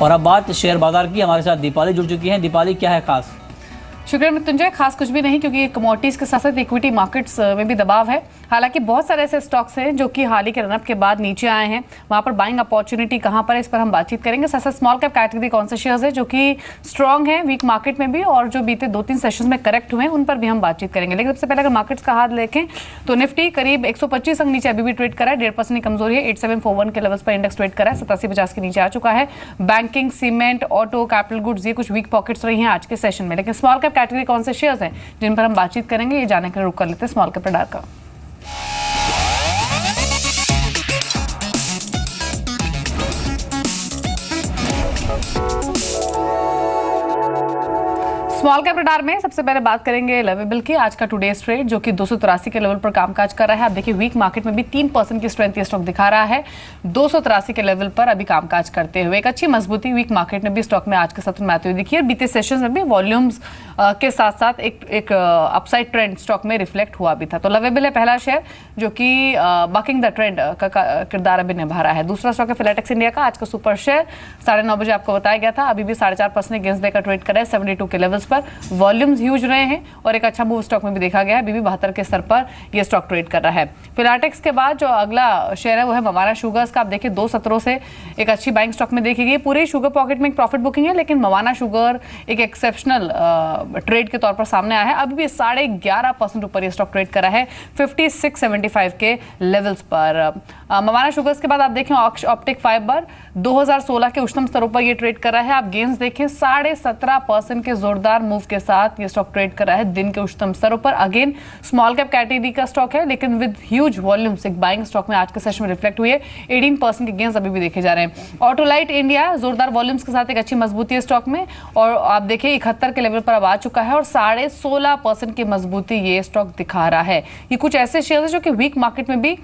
और अब बात शेयर बाजार की, हमारे साथ दीपाली जुड़ चुकी हैं। दीपाली, क्या है खास? शुक्रिया मृत्युंजय। खास कुछ भी नहीं, क्योंकि कमोडिटीज के साथ साथ इक्विटी मार्केट्स में भी दबाव है। हालांकि बहुत सारे ऐसे स्टॉक्स हैं जो कि हाल ही के रनअप के बाद नीचे आए हैं, वहां पर बाइंग अपॉर्चुनिटी कहां पर है, इस पर हम बातचीत करेंगे। साथ साथ स्मॉल कैप कैटेगरी कौन से शेयर्स है जो कि स्ट्रांग है वीक मार्केट में भी, और जो बीते 2-3 सेशंस में करेक्ट हुए हैं उन पर भी हम बातचीत करेंगे। लेकिन सबसे पहले अगर मार्केट्स का हाथ देखें तो निफ्टी करीब 125 अंक नीचे अभी भी ट्रेड करा है, 1.5% की कमजोरी है। 8741 के लेवल्स पर इंडेक्स ट्रेड करा है, 8750 के नीचे आ चुका है। Banking, cement, auto, capital goods, ये कुछ वीक पॉकेट्स रही हैं आज के सेशन में। लेकिन स्मॉल कैप कैटेगरी कौन से शेयर्स हैं जिन पर हम बातचीत करेंगे, ये जानने के लिए रुक कर लेते हैं स्मॉल कैप रडार का। स्मॉल कैप रडार में सबसे पहले बात करेंगे लवेबल की। आज का टुडेज ट्रेड जो कि 283 के लेवल पर कामकाज कर रहा है। आप देखिए वीक मार्केट में भी 3% की स्ट्रेंथ ये स्टॉक दिखा रहा है, 283 के लेवल पर अभी कामकाज करते हुए। एक अच्छी मजबूती वीक मार्केट में भी स्टॉक में आज के सत्र में आती हुई दिखी है। बीते सेशंस में भी वॉल्यूम्स के साथ साथ एक अपसाइड ट्रेंड स्टॉक में रिफ्लेक्ट हुआ भी था। तो लवेबल है पहला शेयर जो कि बकिंग द ट्रेंड का किरदार अभी निभा रहा है। दूसरा स्टॉक है फिलाटेक्स इंडिया का। आज का सुपर शेयर 9:30 बजे आपको बताया गया था, अभी भी 4.5% अगेंस्ट का ट्रेड कर रहा है 72 के लेवल्स पर। वॉल्यूम्स ह्यूज रहे हैं और एक अच्छा मूव स्टॉक में भी देखा गया है। अभी भी 72 के स्तर पर यह स्टॉक ट्रेड कर रहा है। फिलाटेक्स के बाद जो अगला शेयर है वो है मवाना शुगर्स का। आप देखिए 2 सत्रों से एक अच्छी बाइंग स्टॉक में देखी गई। पूरे शुगर पॉकेट में एक प्रॉफिट बुकिंग है, लेकिन मवाना शुगर एक एक्सेप्शनल ट्रेड के तौर पर सामने आया है। अभी भी 11.5% ऊपर ये स्टॉक ट्रेड करा है 5675 के लेवल्स पर। मवाना शुगर्स के बाद आप देखें ऑप्टिक फाइबर 2016 के उच्चतम स्तरों पर ये ट्रेड कर रहा है। आप गेंस देखें 17.5% के जोरदार मूव के साथ ये स्टॉक ट्रेड कर रहा है दिन के उच्चतम स्तरों पर। अगेन स्मॉल कैप कैटेगरी का स्टॉक है, लेकिन विद ह्यूज वॉल्यूम्स एक बाइंग स्टॉक में आज के सेशन में रिफ्लेक्ट हुई है। 18% के गेंस अभी भी देखे जा रहे हैं। ऑटोलाइट इंडिया जोरदार वॉल्यूम्स के साथ एक अच्छी मजबूती है स्टॉक में, और आप देखिए 71 के लेवल पर अब आ चुका है और 16.5% की मजबूती ये स्टॉक दिखा रहा है। ये कुछ ऐसे शेयर है जो कि वीक मार्केट में भी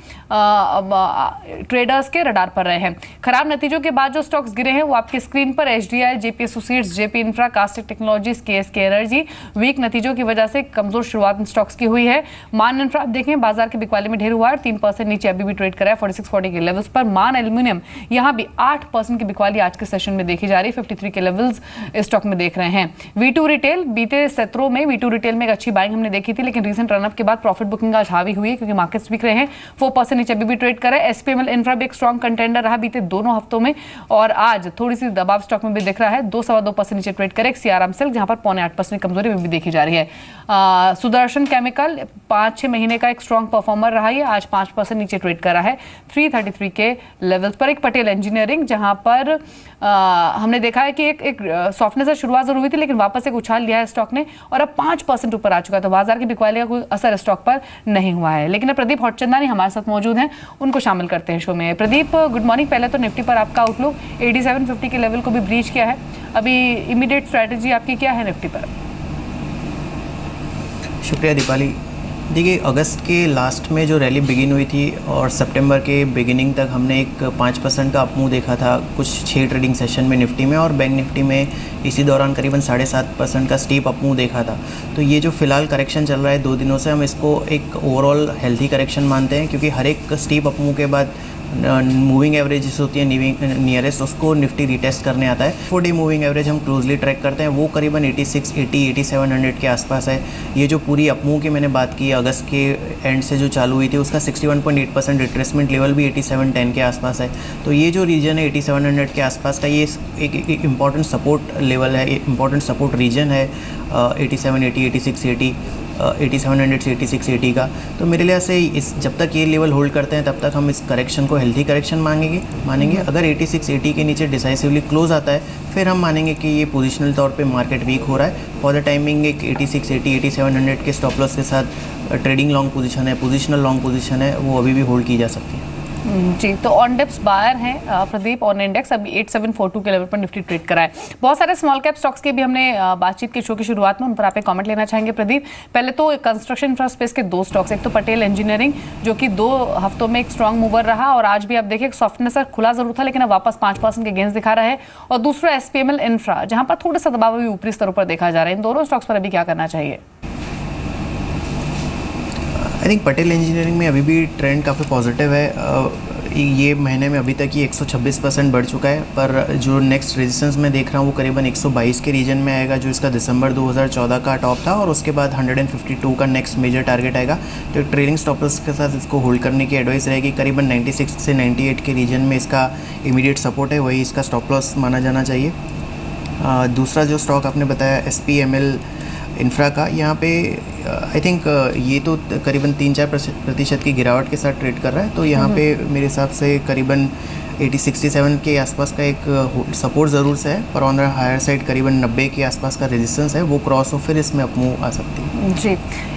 ट्रेडर्स के रडार पर रहे हैं। खराब नतीजों के बाद जो स्टॉक्स गिरे हैं वो आपकी स्क्रीन पर HDI, Jaypee associates, Jaypee infra, caustic technologies, KSK energy. Weak नतीजों की वजह से कमजोर शुरुआत इन स्टॉक्स की हुई है। मान इंफ्रा आप देखें बाजार के बिकवाली में ढेर हुआ है, 3% नीचे अभी भी ट्रेड कर रहा है 4640 के लेवल्स पर। मान एल्यूमिनियम यहां भी 8% की बिकवाली आज के सेशन में देखी जा रही है, 53 के लेवल्स स्टॉक में देख रहे हैं। वी2 रिटेल बीते सत्रों में वी2 रिटेल में एक अच्छी बाइंग हमने देखी थी, लेकिन रीसेंट रनअप के बाद प्रॉफिट बुकिंग आज हावी हुई है क्योंकि मार्केट्स बिक रहे हैं। 4% नीचे अभी भी ट्रेड कर रहा है। एसपीएमएल इंफ्रा भी एक स्ट्रॉन्ग कंटेंडर रहा बीते दोनों हफ्तों में, और आज थोड़ी सी दबाव स्टॉक में भी दिख रहा है। 2-2.25% नीचे ट्रेड करे। सीआरएम सिल्क जहां पर 0.8% कमजोरी भी देखी जा रही है। सुदर्शन केमिकल 5-6 महीने का एक स्ट्रॉन्ग परफॉर्मर रहा है, आज 5% नीचे ट्रेड कर रहा है 333 के लेवल्स पर। एक पटेल इंजीनियरिंग जहां पर हमने देखा है कि एक सॉफ्टनेस से शुरुआत जरूर हुई थी, लेकिन वापस एक उछाल लिया है स्टॉक ने और अब 5% ऊपर आ चुका है। तो बाजार की बिकवाली का कोई असर स्टॉक पर नहीं हुआ है। लेकिन प्रदीप हॉटचंदानी हमारे साथ मौजूद हैं, उनको शामिल करते हैं शो में। Pradeep, good morning. पहले तो निफ्टी पर आपका आउटलुक 8750 के लेवल को भी ब्रीच किया है, अभी इमीडिएट स्ट्रैटेजी आपकी क्या है निफ्टी पर? शुक्रिया दीपाली। देखिए, अगस्त के लास्ट में जो रैली बिगिन हुई थी और सितंबर के बिगिनिंग तक हमने एक 5% का अपमूव देखा था कुछ 6 ट्रेडिंग सेशन में निफ्टी में, और बैंक निफ्टी में इसी दौरान करीबन 7.5% का स्टीप अपमूव देखा था। तो ये जो फिलहाल करेक्शन चल रहा है 2 दिनों से, हम इसको एक ओवरऑल हेल्थी करेक्शन मानते हैं, क्योंकि हर एक स्टीप अपमूव के बाद मूविंग एवरेज जिस होती है नियरेस्ट, उसको निफ्टी रिटेस्ट करने आता है। 4 मूविंग एवरेज हम क्लोजली ट्रैक करते हैं, वो करीबन 86, 80, 8700 के आसपास है। ये जो पूरी अपमूव की मैंने बात की अगस्त के एंड से जो चालू हुई थी, उसका 61.8% रिट्रेसमेंट लेवल भी 8710 के आसपास है। तो ये जो रीजन है 8700 के आसपास का, ये एक इम्पॉर्टेंट सपोर्ट लेवल है, इम्पॉर्टेंट सपोर्ट रीजन है 8780, 8680, 8700 से 8680 का। तो मेरे लिहाज से जब तक ये लेवल होल्ड करते हैं तब तक हम इस करेक्शन को हेल्थी करेक्शन मानेंगे। अगर 8680 के नीचे डिसाइसिवली क्लोज आता है, फिर हम मानेंगे कि ये पोजिशनल तौर पे मार्केट वीक हो रहा है। फॉर द टाइमिंग एक 8680, 8700 के स्टॉप लॉस के साथ ट्रेडिंग लॉन्ग पोजीशन है, पोजिशनल लॉन्ग पोजीशन है, वो अभी भी होल्ड की जा सकती है। जी, तो ऑन डिप्स बायर हैं प्रदीप, ऑन इंडेक्स अभी 8742 के लेवल पर निफ्टी ट्रेड करा है। बहुत सारे स्मॉल कैप स्टॉक्स की भी हमने बातचीत की शो की शुरुआत में, उन पर आप एक कमेंट लेना चाहेंगे प्रदीप? पहले तो कंस्ट्रक्शन इंफ्रा स्पेस के 2 स्टॉक्स, एक तो पटेल इंजीनियरिंग जो कि 2 हफ्तों में एक स्ट्रॉन्ग मूवर रहा और आज भी आप देखिए सॉफ्टनेस खुला जरूर था, लेकिन अब वापस 5% के गेंस दिखा रहा है। और दूसरा एसपीएमएल इंफ्रा जहां पर थोड़ा सा दबाव अभी ऊपरी स्तरों पर देखा जा रहा है। इन दोनों स्टॉक्स पर अभी क्या करना चाहिए? आई थिंक पटेल इंजीनियरिंग में अभी भी ट्रेंड काफ़ी पॉजिटिव है। ये महीने में अभी तक ही 126% बढ़ चुका है, पर जो नेक्स्ट रेजिस्टेंस मैं देख रहा हूँ वो करीबन 122 के रीजन में आएगा, जो इसका दिसंबर 2014 का टॉप था, और उसके बाद 152 का नेक्स्ट मेजर टारगेट आएगा। तो ट्रेलिंग स्टॉप लॉस के साथ इसको होल्ड करने की एडवाइस रहेगी। करीबन 96 से 98 के रीजन में इसका इमीडिएट सपोर्ट है, वही इसका स्टॉप लॉस माना जाना चाहिए। दूसरा जो स्टॉक आपने बताया SPML इंफ्रा का, यहाँ पे आई थिंक ये तो करीबन 3-4% की गिरावट के साथ ट्रेड कर रहा है। तो यहाँ पे मेरे हिसाब से करीबन 80-67 के आसपास का एक सपोर्ट ज़रूर से है, पर ऑन द हायर साइड करीबन 90 के आसपास का रेजिस्टेंस है, वो क्रॉस हो फिर इसमें अपमूव आ सकती है। जी,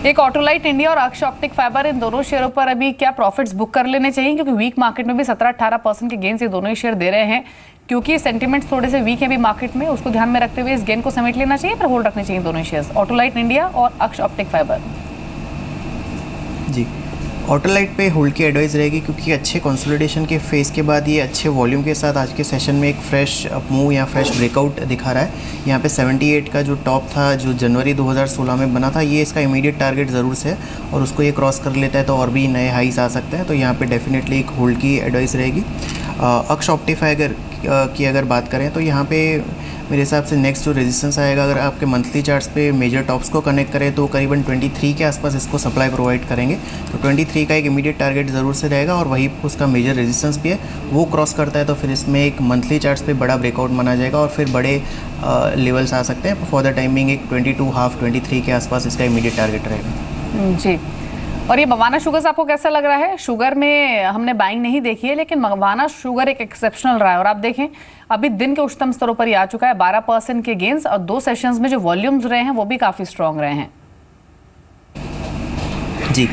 एक ऑटोलाइट इंडिया और अक्ष ऑप्टिक फाइबर, इन दोनों शेयरों पर अभी क्या प्रॉफिट्स बुक कर लेने चाहिए, क्योंकि वीक मार्केट में भी 17-18% के गेन से दोनों ही शेयर दे रहे हैं, क्योंकि सेंटिमेंट्स थोड़े से वीक है भी मार्केट में, उसको ध्यान में रखते हुए इस गेन को समेट लेना चाहिए, पर होल्ड रखने चाहिए दोनों शेयर्स, ऑटोलाइट इंडिया और अक्ष ऑप्टिक फाइबर? जी, ऑटोलाइट पे होल्ड की एडवाइस रहेगी, क्योंकि अच्छे कंसोलिडेशन के फेज के बाद ये अच्छे वॉल्यूम के साथ आज के सेशन में एक फ्रेश अपमूव या फ्रेश ब्रेकआउट दिखा रहा है। यहाँ पे 78 का जो टॉप था, जो जनवरी 2016 में बना था, ये इसका इमीडिएट टारगेट ज़रूर से है, और उसको ये क्रॉस कर लेता है तो और भी नए हाईस आ सकते हैं। तो यहाँ पे डेफिनेटली एक होल्ड की एडवाइस रहेगी। अक्ष ऑप्टिफाइबर की अगर बात करें तो यहाँ पे मेरे हिसाब से नेक्स्ट जो रेजिस्टेंस आएगा, अगर आपके मंथली चार्ट्स पे मेजर टॉप्स को कनेक्ट करें तो करीबन 23 के आसपास इसको सप्लाई प्रोवाइड करेंगे। तो 23 का एक इमीडिएट टारगेट ज़रूर से रहेगा, और वही उसका मेजर रेजिस्टेंस भी है। वो क्रॉस करता है तो फिर इसमें एक मंथली चार्ट्स पे बड़ा ब्रेकआउट माना जाएगा, और फिर बड़े लेवल्स आ सकते हैं। फॉर द टाइमिंग एक 22.5-23 के आसपास इसका इमीडिएट टारगेट रहेगा। जी, और ये मवाना शुगर्स आपको कैसा लग रहा है? शुगर में हमने बाइंग नहीं देखी है, लेकिन मवाना शुगर एक एक्सेप्शनल रहा है, और आप देखें अभी दिन के उच्चतम स्तरों पर ही आ चुका है, 12% के गेंस, और 2 सेशंस में जो वॉल्यूम्स रहे हैं वो भी काफ़ी स्ट्रॉन्ग रहे हैं। जी,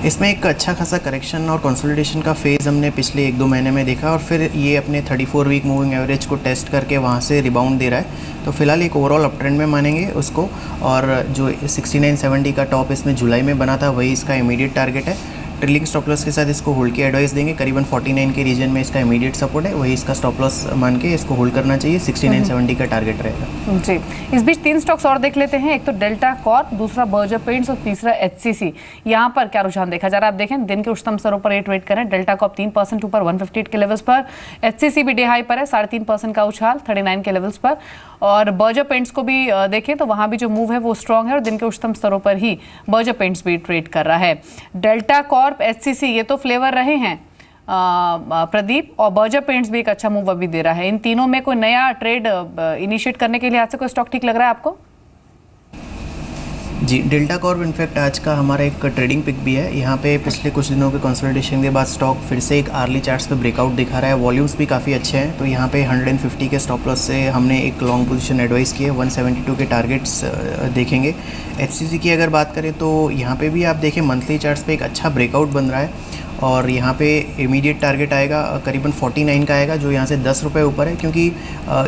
इसमें एक अच्छा खासा करेक्शन और कंसोलिडेशन का फेज़ हमने पिछले 1-2 महीने में देखा, और फिर ये अपने 34 वीक मूविंग एवरेज को टेस्ट करके वहाँ से रिबाउंड दे रहा है। तो फिलहाल एक ओवरऑल अप ट्रेंड में मानेंगे उसको, और जो 69.70 का टॉप इसमें जुलाई में बना था, वही इसका इमीडिएट टारगेट है। ट्रेलिंग स्टॉप लॉस के साथ इसको होल्ड की एडवाइस देंगे। करीबन 49 के रीजन में इसका इमीडिएट सपोर्ट है, वही इसका स्टॉप लॉस मान के इसको होल्ड करना चाहिए। 69.70 का टारगेट रहेगा। जी, इस बीच 3 स्टॉक्स और देख लेते हैं। एक तो डेल्टा कॉर्प, दूसरा बर्जर पेंट्स और तीसरा HCC। यहाँ पर क्या रुझान देखा जा रहा है? आप देखें दिन के उच्चतम स्तरों पर ये ट्रेड करें। डेल्टा कॉर्प 3% ऊपर 158 के लेवल्स पर, HCC भी डे हाई पर है 3.5% का उछाल 39 के लेवल्स पर, और बर्जर पेंट्स को भी देखें तो वहाँ भी जो मूव है वो स्ट्रॉन्ग है, और दिन के उच्चतम स्तरों पर ही बर्जर पेंट्स भी ट्रेड कर रहा है। डेल्टा कॉर्प, HCC ये तो फ्लेवर रहे हैं प्रदीप, और बर्जर पेंट्स भी एक अच्छा मूव अभी दे रहा है। इन तीनों में कोई नया ट्रेड इनिशिएट करने के लिहाज से कोई स्टॉक ठीक लग रहा है आपको? जी, डेल्टा कॉर्प इनफैक्ट आज का हमारा एक ट्रेडिंग पिक भी है। यहाँ पे पिछले कुछ दिनों के कंसोलिडेशन के बाद स्टॉक फिर से एक आर्ली चार्ट्स पे ब्रेकआउट दिखा रहा है। वॉल्यूम्स भी काफ़ी अच्छे हैं, तो यहाँ पे 150 के स्टॉप लॉस से हमने एक लॉन्ग पोजीशन एडवाइस की है। 172 के टारगेट्स देखेंगे। HCC की अगर बात करें तो यहाँ पे भी आप देखें मंथली चार्ट्स पे एक अच्छा ब्रेकआउट बन रहा है, और यहाँ पे इमीडिएट टारगेट आएगा करीबन 49 का आएगा, जो यहाँ से 10 रुपये ऊपर है, क्योंकि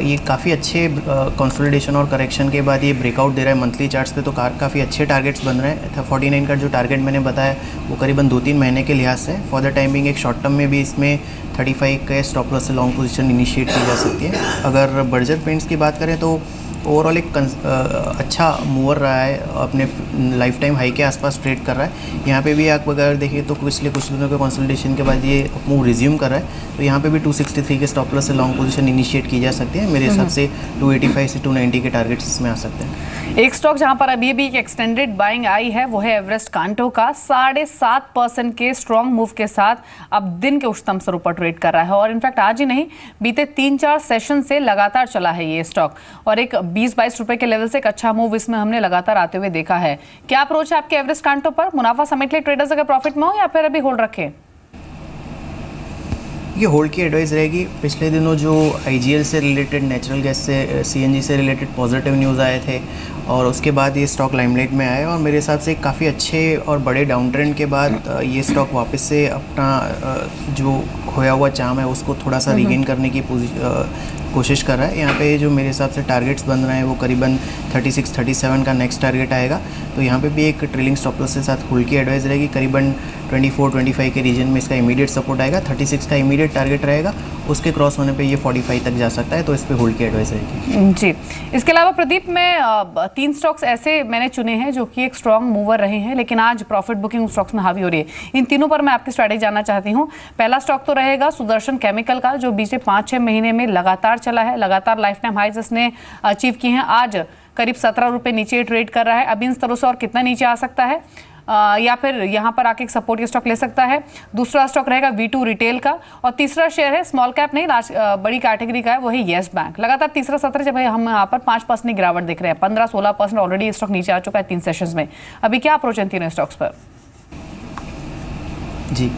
ये काफ़ी अच्छे कंसोलिडेशन और करेक्शन के बाद ये ब्रेकआउट दे रहा है मंथली चार्ट्स पे, तो काफ़ी अच्छे टारगेट्स बन रहे हैं। 49 का जो टारगेट मैंने बताया वो करीबन 2-3 महीने के लिहाज से। फॉर द टाइमिंग एक शॉर्ट टर्म में भी इसमें 35 के स्टॉप लॉस से लॉन्ग पोजीशन इनिशिएट की जा सकती है। अगर बर्जर पेंट्स की बात करें तो ओवरऑल एक अच्छा मूवर रहा है, अपने लाइफ टाइम हाई के आसपास ट्रेड कर रहा है। यहाँ पे भी आप अगर देखिए तो पिछले कुछ दिनों के कंसोलिडेशन के बाद ये मूव रिज्यूम कर रहा है, तो यहाँ पे भी 263 के स्टॉप लॉस से लॉन्ग पोजीशन इनिशिएट की जा सकती है। मेरे हिसाब से 285 से 290 के टारगेट्स इसमें आ सकते हैं। एक स्टॉक जहां पर अभी भी एक एक्सटेंडेड बाइंग आई है वो है एवरेस्ट कांटो का। 7.5% के स्ट्रॉन्ग मूव के साथ अब दिन के उच्चतम स्तरों पर ट्रेड कर रहा है, और इनफैक्ट आज ही नहीं बीते 3-4 सेशन से लगातार चला है ये स्टॉक, और एक 20-22 रुपए के लेवल से एक अच्छा मूव इसमें हमने लगातार आते हुए देखा है। क्या अप्रोच है आपके एवरेस्ट कांटो पर? मुनाफा समेट ले ट्रेडर्स अगर प्रॉफिट में हो, या फिर अभी होल्ड रखें? ये होल्ड की एडवाइस रहेगी। पिछले दिनों जो IGL से रिलेटेड, नेचुरल गैस से, CNG से रिलेटेड पॉजिटिव न्यूज़ आए थे, और उसके बाद ये स्टॉक लाइमलाइट में आया, और मेरे हिसाब से काफ़ी अच्छे और बड़े डाउन ट्रेंड के बाद ये स्टॉक वापस से अपना जो खोया हुआ चार्म है उसको थोड़ा सा रीगेन करने की कोशिश कर रहा है। यहाँ पे जो मेरे हिसाब से टारगेट्स बन रहे हैं वो करीबन 36-37 का नेक्स्ट टारगेट आएगा। तो यहाँ पे भी एक ट्रेलिंग स्टॉप लॉस के साथ होल्ड की एडवाइस रहेगी। करीबन 24-25 के रीजन में इसका इमीडिएट सपोर्ट आएगा। 36 का इमीडिएट टारगेट रहेगा, उसके क्रॉस होने पे ये 45 तक जा सकता है, तो इस पे होल्ड की एडवाइस रहेगी। जी, इसके अलावा प्रदीप मैं 3 स्टॉक्स ऐसे मैंने चुने हैं जो कि एक स्ट्रॉन्ग मूवर रहे हैं, लेकिन आज प्रॉफिट बुकिंग स्टॉक्स में हावी हो रही है। इन तीनों पर मैं आपकी स्ट्रैटेजी जानना चाहती हूँ। पहला स्टॉक तो रहेगा सुदर्शन केमिकल का, जो बीते 5-6 महीने में लगातार चला है, लगातार लाइफ टाइम हाइज इसने अचीव किए हैं। आज करीब 17 रुपये नीचे ट्रेड कर रहा है। अब इन स्तरों से और कितना नीचे आ सकता है, या फिर यहाँ पर आके एक सपोर्ट के स्टॉक ले सकता है। दूसरा स्टॉक रहेगा V2 रिटेल का, और तीसरा शेयर है स्मॉल कैप नहीं, बड़ी कैटेगरी का है, वही येस बैंक। लगातार तीसरा सत्र जब हम यहाँ पर 5% की गिरावट देख रहे हैं, 15-16% ऑलरेडी स्टॉक नीचे आ चुका है 3 सेशंस में। अभी क्या अप्रोच है तीनों स्टॉक्स पर? जी,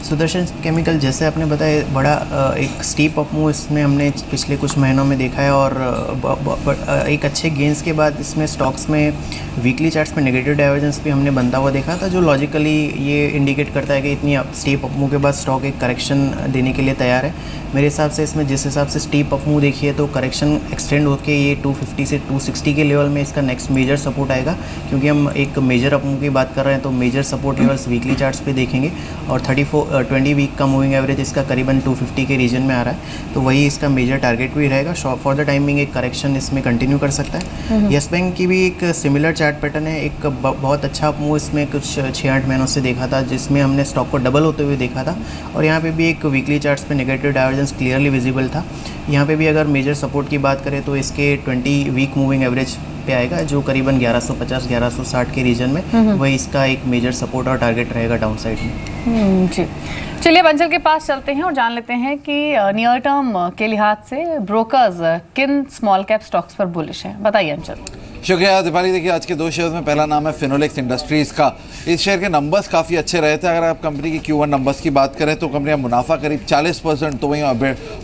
सुदर्शन केमिकल जैसे आपने बताया बड़ा एक स्टीप अप मूव इसमें हमने पिछले कुछ महीनों में देखा है, और एक अच्छे गेंस के बाद इसमें स्टॉक्स में वीकली चार्ट्स में नेगेटिव डाइवर्जेंस भी हमने बनता हुआ देखा था, जो लॉजिकली ये इंडिकेट करता है कि इतनी स्टीप अप मूव के बाद स्टॉक एक करेक्शन देने के लिए तैयार है। मेरे हिसाब से इसमें जिस हिसाब से स्टीप अप मूव देखी है, तो करेक्शन एक्सटेंड होकर ये 250 से 260 के लेवल में इसका नेक्स्ट मेजर सपोर्ट आएगा। क्योंकि हम एक मेजर अप मूव की बात कर रहे हैं, तो major support levels weekly charts पे देखेंगे, और 20 वीक का मूविंग एवरेज इसका करीबन 250 के रीजन में आ रहा है, तो वही इसका मेजर टारगेट भी रहेगा। फॉर द टाइमिंग एक करेक्शन इसमें कंटिन्यू कर सकता है। येस बैंक की भी एक सिमिलर चार्ट पैटर्न है, एक बहुत अच्छा मूव इसमें कुछ 6-8 महीनों से देखा था, जिसमें हमने स्टॉक को डबल होते हुए देखा था, और यहाँ पे भी एक वीकली चार्ट्स पे नेगेटिव डाइवर्जेंस क्लियरली विजिबल था। यहाँ पे भी अगर मेजर सपोर्ट की बात करें तो इसके 20 वीक मूविंग एवरेज पे आएगा, जो करीबन 1150-1160 के रीजन में, वही इसका एक मेजर सपोर्ट और टारगेट रहेगा डाउन साइड में। जी, चलिए अंचल के पास चलते हैं और जान लेते हैं कि नियर टर्म के लिहाज से ब्रोकर्स किन स्मॉल कैप स्टॉक्स पर बुलिश हैं। बताइए अंचल। शुक्रिया दीपाली। देखिए, आज के 2 शेयर्स में पहला नाम है फिनोलेक्स इंडस्ट्रीज़ का। इस शेयर के नंबर्स काफ़ी अच्छे रहे थे। अगर आप कंपनी की Q1 नंबर्स की बात करें तो कंपनी का मुनाफा करीब 40%, तो वहीं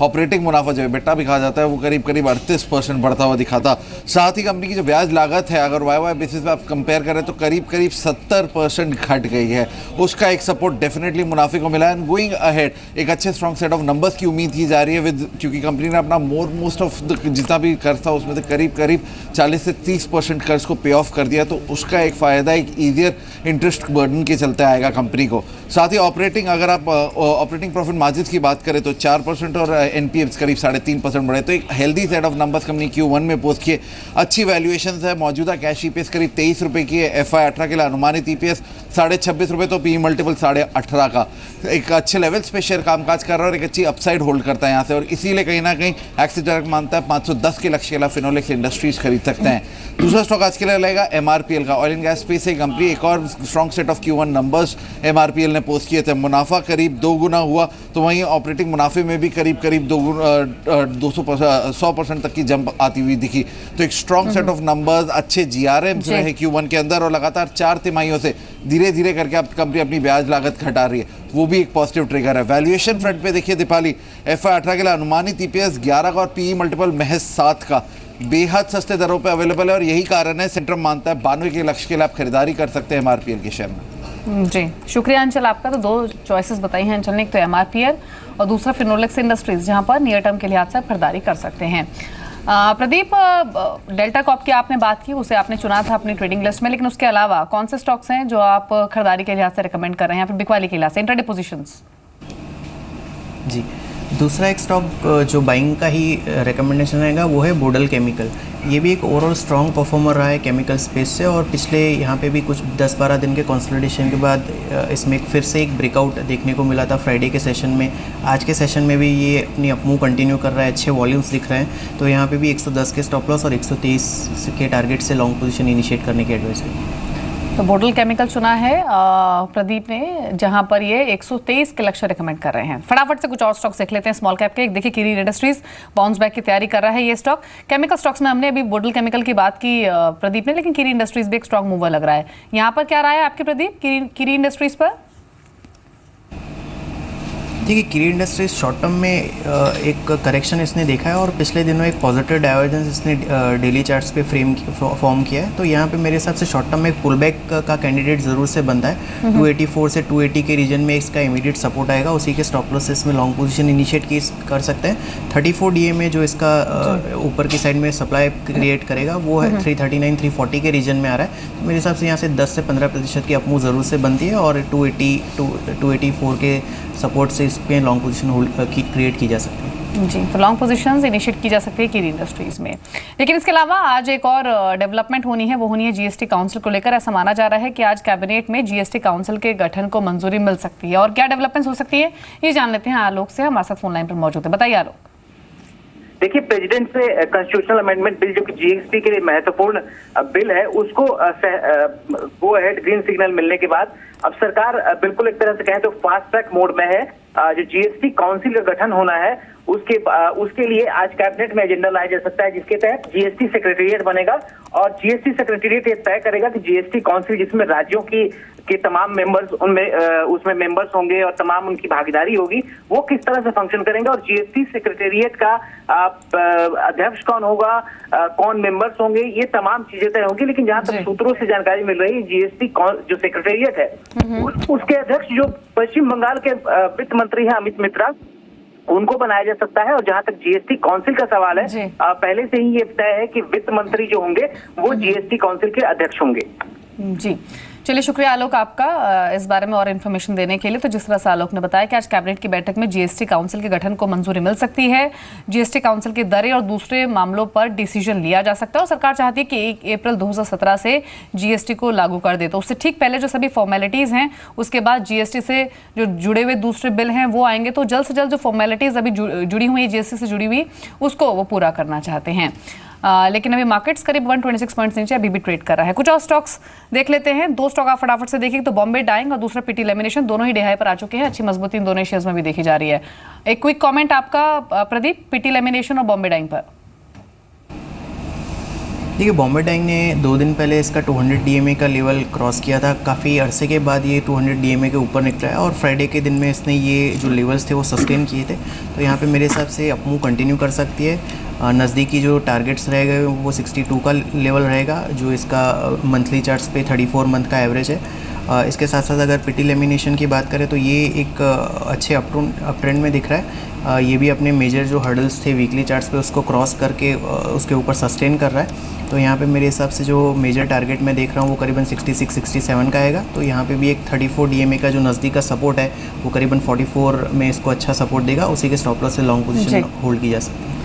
ऑपरेटिंग मुनाफा जो बेटा भी कहा जाता है वो करीब 38% बढ़ता हुआ दिखा था। साथ ही कंपनी की जो ब्याज लागत है, अगर वाई बेसिस पे आप कंपेयर करें तो करीब 70% घट गई है। उसका एक सपोर्ट डेफिनेटली मुनाफे को मिला है। एंड गोइंग अहेड एक अच्छे स्ट्रॉन्ग सेट ऑफ नंबर्स की उम्मीद की जा रही है, क्योंकि कंपनी ने अपना मोस्ट ऑफ जितना भी कर्ज था उसमें से करीब 40 से 30% कर्ज को पे ऑफ कर दिया, तो उसका एक फ़ायदा एक ईजियर इंटरेस्ट बर्डन के चलते आएगा कंपनी को। साथ ही ऑपरेटिंग, अगर आप ऑपरेटिंग प्रॉफिट मार्जिन्स की बात करें तो 4% और एनपीएस करीब 3.5% बढ़े, तो एक healthy set of numbers company Q1 में पोस्ट किए। अच्छी वैल्यूएशन है, मौजूदा कैश ईपीएस करीब 23 रुपये की है, FY 18 के लिए अनुमानित ईपीएस 26.5 रुपये, तो पी मल्टीपल 18.5 का। एक अच्छे लेवल्स पे शेयर कामकाज कर रहा है और एक अच्छी अपसाइड होल्ड करता है यहाँ से, और इसीलिए कहीं ना कहीं एक्सिस डायरेक्ट मानता है 510 के लक्ष्य के लिए फिनोलेक्स इंडस्ट्रीज खरीद सकते हैं। दूसरा स्टॉक आज के लिए लगेगा MRPL का। ऑयल एंड गैस स्पेस से कंपनी, एक और strong set of Q1 numbers MRPL ने पोस्ट किए थे। मुनाफा करीब 2 गुना हुआ, तो वहीं ऑपरेटिंग मुनाफे में भी करीब 100% तक की जंप आती हुई दिखी। तो एक स्ट्रॉन्ग सेट ऑफ नंबर्स, अच्छे GRMs रहे Q1 के अंदर, और लगातार 4 तिमाहियों से धीरे धीरे करके अब कंपनी अपनी ब्याज लागत घटा रही है, वो भी एक पॉजिटिव ट्रिगर है। वैल्यूएशन फ्रंट पे देखिए दीपाली, FY 18 के लिए अनुमानित EPS 11 का और PE मल्टीपल महज 7 का, बेहद सस्ते दरों पे अवेलेबल है, और यही कारण है सेंट्रम मानता है 92 के लक्ष्य के लिए आप खरीदारी कर सकते हैं MRPL के शेयर में। जी, शुक्रिया अंचल आपका। तो 2 चॉइसेस बताई हैं अंचल ने, एक तो MRPL और दूसरा फिनोलेक्स इंडस्ट्रीज, जहां पर नियर टर्म के लिहाज से आप खरीदारी कर सकते हैं। प्रदीप, डेल्टा कॉप की आपने बात की, उसे आपने चुना था अपनी ट्रेडिंग लिस्ट में, लेकिन उसके अलावा कौन से स्टॉक्स हैं जो आप खरीदारी के लिहाज से रिकमेंड कर रहे हैं, या फिर बिकवाली के लिहाज से, इंट्राडे पोजीशंस? जी, दूसरा एक स्टॉक जो बाइंग का ही रिकमेंडेशन रहेगा वो है बोडल केमिकल। ये भी एक ओवरऑल स्ट्रॉन्ग परफॉर्मर रहा है केमिकल स्पेस से, और पिछले यहाँ पे भी कुछ 10-12 दिन के कंसोलिडेशन के बाद इसमें फिर से एक ब्रेकआउट देखने को मिला था फ्राइडे के सेशन में। आज के सेशन में भी ये अपनी अपमूव कंटिन्यू कर रहा है, अच्छे वॉल्यूम्स दिख रहे हैं, तो यहाँ पे भी 110 के स्टॉप लॉस और 123 के टारगेट से लॉन्ग पोजीशन इनिशिएट करने की एडवाइस है। तो बोडल केमिकल चुना है प्रदीप ने, जहां पर ये 123 के लक्ष्य रिकमेंड कर रहे हैं। फटाफट से कुछ और स्टॉक्स देख लेते हैं स्मॉल कैप के। एक देखिए, किरीन इंडस्ट्रीज बाउंस बैक की तैयारी कर रहा है ये स्टॉक। केमिकल स्टॉक्स में हमने अभी बोडल केमिकल की बात की प्रदीप ने, लेकिन किरीन इंडस्ट्रीज भी एक स्ट्रॉन्ग मूवर लग रहा है। यहाँ पर क्या राय है आपके प्रदीप किरीन इंडस्ट्रीज पर? देखिए, किरी इंडस्ट्रीज शॉर्ट टर्म में एक करेक्शन इसने देखा है और पिछले दिनों एक पॉजिटिव डाइवर्जेंस इसने डेली चार्ट्स पे फॉर्म किया है। तो यहाँ पे मेरे हिसाब से शॉर्ट टर्म में एक पुल बैक का कैंडिडेट ज़रूर से बनता है। 284 से 280 के रीजन में इसका इमीडिएट सपोर्ट आएगा, उसी के स्टॉप लॉस से इसमें लॉन्ग पोजीशन इनिशिएट कर सकते हैं। 34 DA में जो इसका ऊपर की साइड में सप्लाई क्रिएट करेगा वो है 339 340 के रीजन में आ रहा है। तो मेरे हिसाब से यहाँ से 10 से 15% की अपमूव ज़रूर से बनती है और 284 के सपोर्ट से इस पे लॉन्ग पोजीशन होल्ड क्रिएट की जा सकती है। जी, तो लॉन्ग पोजीशंस इनिशिएट की जा सकती है किरी इंडस्ट्रीज में। लेकिन इसके अलावा आज एक और डेवलपमेंट होनी है, वो होनी है जीएसटी काउंसिल को लेकर। ऐसा माना जा रहा है कि आज कैबिनेट में जीएसटी काउंसिल के गठन को मंजूरी मिल सकती है। और क्या डेवलपमेंट्स हो सकती है ये जान लेते हैं आलोक से, हमारे साथ फोन लाइन पर मौजूद है। बताइए आलोक। देखिए, प्रेसिडेंट से कॉन्स्टिट्यूशनल अमेंडमेंट बिल जो कि जीएसटी के लिए महत्वपूर्ण बिल है, उसको गो अहेड ग्रीन सिग्नल मिलने के बाद अब सरकार बिल्कुल एक तरह से कहें तो फास्ट ट्रैक मोड में है। जो जीएसटी काउंसिल का गठन होना है उसके लिए आज कैबिनेट में एजेंडा लाया जा सकता है, जिसके तहत जीएसटी सेक्रेटेरिएट बनेगा और जीएसटी सेक्रेटेरिएट ये तय करेगा कि जीएसटी काउंसिल जिसमें राज्यों के तमाम मेंबर्स उसमें मेंबर्स होंगे और तमाम उनकी भागीदारी होगी, वो किस तरह से फंक्शन करेंगे और जीएसटी सेक्रेटेरिएट का अध्यक्ष कौन होगा, कौन मेंबर्स होंगे, ये तमाम चीजें तय होंगी। लेकिन जहां तक सूत्रों से जानकारी मिल रही है, जीएसटी जो सेक्रेटेरिएट है उसके अध्यक्ष जो पश्चिम बंगाल के वित्त मंत्री हैं अमित मित्रा, उनको बनाया जा सकता है। और जहां तक जीएसटी काउंसिल का सवाल है, पहले से ही ये तय है कि वित्त मंत्री जो होंगे वो जीएसटी काउंसिल के अध्यक्ष होंगे। जी, चलिए शुक्रिया आलोक आपका इस बारे में और इन्फॉर्मेशन देने के लिए। तो जिस तरह से आलोक ने बताया कि आज कैबिनेट की बैठक में जीएसटी काउंसिल के गठन को मंजूरी मिल सकती है, जीएसटी काउंसिल की दरें और दूसरे मामलों पर डिसीजन लिया जा सकता है। और सरकार चाहती है कि 1 अप्रैल 2017 से जीएसटी को लागू कर दे। तो उससे ठीक पहले जो सभी फॉर्मेलिटीज हैं, उसके बाद जीएसटी से जो जुड़े हुए दूसरे बिल हैं वो आएंगे। तो जल्द से जल्द जो फॉर्मेलिटीज अभी जुड़ी हुई है जीएसटी से जुड़ी हुई, उसको वो पूरा करना चाहते हैं। लेकिन अभी मार्केट्स करीब 126 पॉइंट्स नीचे अभी भी ट्रेड कर रहा है। कुछ और स्टॉक्स देख लेते हैं। 2 स्टॉक आप फटाफट से देखिए, तो बॉम्बे डाइंग और दूसरा पीटी लेमिनेशन, दोनों ही डिहाई पर आ चुके हैं। अच्छी मजबूती इन दोनों शेयर्स में भी देखी जा रही है। एक क्विक कमेंट आपका प्रदीप, पीटी लेमिनेशन और बॉम्बे डाइंग पर। देखिए, बॉम्बे डाइंग ने 2 दिन पहले इसका 200 DMA का लेवल क्रॉस किया था। काफ़ी अरसे के बाद ये 200 DMA के ऊपर निकला है और फ्राइडे के दिन में इसने ये जो लेवल्स थे वो सस्टेन किए थे। तो यहाँ पे मेरे हिसाब से अपमूव कंटिन्यू कर सकती है। नज़दीकी जो टारगेट्स रहेगा वो 62 का लेवल रहेगा, जो इसका मंथली चार्ट्स पे 34 मंथ का एवरेज है। इसके साथ साथ अगर पीटी लेमिनेशन की बात करें तो ये एक अच्छे अप ट्रेंड में दिख रहा है। ये भी अपने मेजर जो हर्डल्स थे वीकली चार्ट्स पे उसको क्रॉस करके उसके ऊपर सस्टेन कर रहा है। तो यहाँ पे मेरे हिसाब से जो मेजर टारगेट मैं देख रहा हूँ वो करीबन 66-67 का आएगा। तो यहाँ पे भी एक 34 DMA का जो नज़दीक का सपोर्ट है वो करीबन 44 में इसको अच्छा सपोर्ट देगा। उसी के स्टॉप लॉस से लॉन्ग पोजीशन होल्ड की जा सकती है।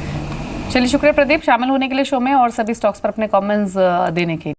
चलिए शुक्रिया प्रदीप शामिल होने के लिए शो में और सभी स्टॉक्स पर अपने कमेंट्स देने के लिए।